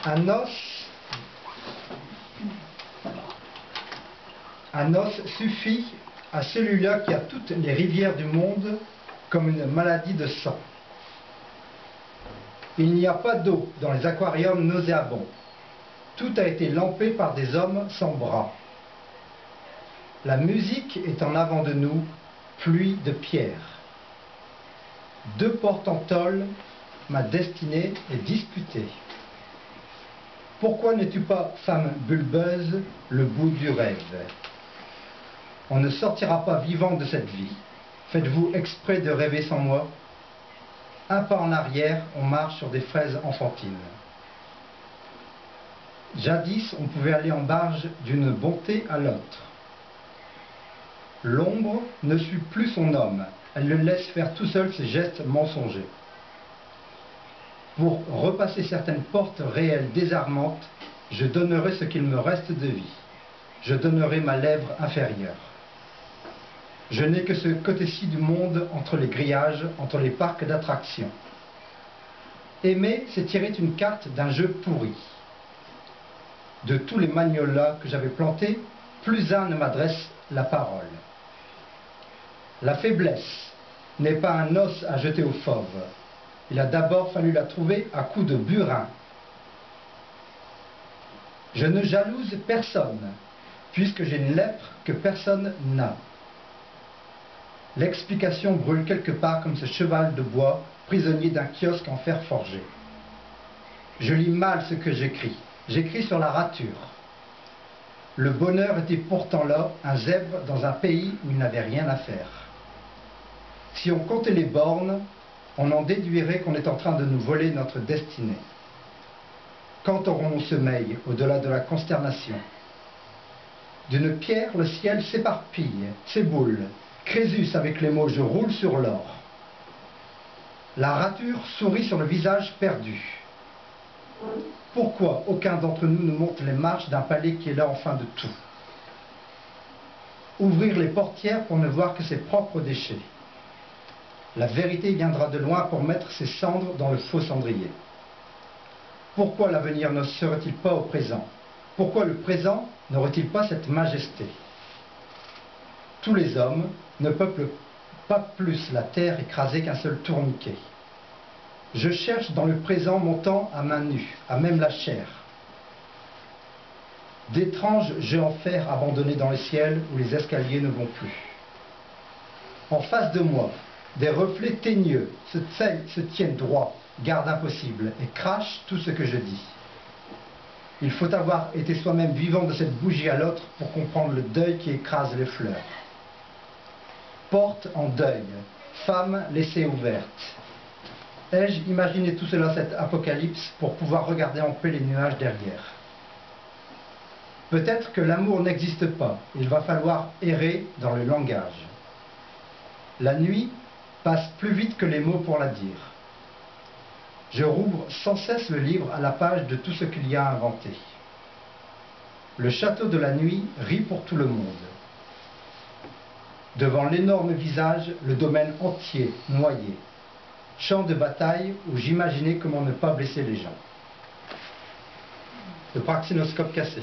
Un os suffit à celui-là qui a toutes les rivières du monde comme une maladie de sang. Il n'y a pas d'eau dans les aquariums nauséabonds. Tout a été lampé par des hommes sans bras. La musique est en avant de nous, pluie de pierres. Deux portes en tôle, ma destinée est disputée. Pourquoi n'es-tu pas, femme bulbeuse, le bout du rêve? On ne sortira pas vivant de cette vie. Faites-vous exprès de rêver sans moi? Un pas en arrière, on marche sur des fraises enfantines. Jadis, on pouvait aller en barge d'une bonté à l'autre. L'ombre ne suit plus son homme, elle le laisse faire tout seul ses gestes mensongers. Pour repasser certaines portes réelles désarmantes, je donnerai ce qu'il me reste de vie. Je donnerai ma lèvre inférieure. Je n'ai que ce côté-ci du monde entre les grillages, entre les parcs d'attractions. Aimer, c'est tirer une carte d'un jeu pourri. De tous les magnolas que j'avais plantés, plus un ne m'adresse la parole. La faiblesse n'est pas un os à jeter aux fauves. Il a d'abord fallu la trouver à coups de burin. Je ne jalouse personne, puisque j'ai une lèpre que personne n'a. L'explication brûle quelque part comme ce cheval de bois, prisonnier d'un kiosque en fer forgé. Je lis mal ce que j'écris. J'écris sur la rature. Le bonheur était pourtant là, un zèbre dans un pays où il n'avait rien à faire. Si on comptait les bornes, on en déduirait qu'on est en train de nous voler notre destinée. Quand aurons-nous sommeil, au-delà de la consternation? D'une pierre, le ciel s'éparpille, s'éboule. Crésus avec les mots « je roule sur l'or ». La rature sourit sur le visage perdu. Pourquoi aucun d'entre nous ne monte les marches d'un palais qui est là en fin de tout? Ouvrir les portières pour ne voir que ses propres déchets. La vérité viendra de loin pour mettre ses cendres dans le faux cendrier. Pourquoi l'avenir ne serait-il pas au présent? Pourquoi le présent n'aurait-il pas cette majesté? Tous les hommes ne peuplent pas plus la terre écrasée qu'un seul tourniquet. Je cherche dans le présent mon temps à main nue, à même la chair. D'étranges jeux en fer abandonnés dans le ciel où les escaliers ne vont plus. En face de moi, des reflets teigneux se tiennent droits, garde impossible, et crachent tout ce que je dis. Il faut avoir été soi-même vivant de cette bougie à l'autre pour comprendre le deuil qui écrase les fleurs. Porte en deuil, femme laissée ouverte. Ai-je imaginé tout cela, cet apocalypse, pour pouvoir regarder en paix les nuages derrière? Peut-être que l'amour n'existe pas, il va falloir errer dans le langage. La nuit passe plus vite que les mots pour la dire. Je rouvre sans cesse le livre à la page de tout ce qu'il y a inventé. Le château de la nuit rit pour tout le monde. Devant l'énorme visage, le domaine entier, noyé. Champ de bataille où j'imaginais comment ne pas blesser les gens. Le praxinoscope cassé.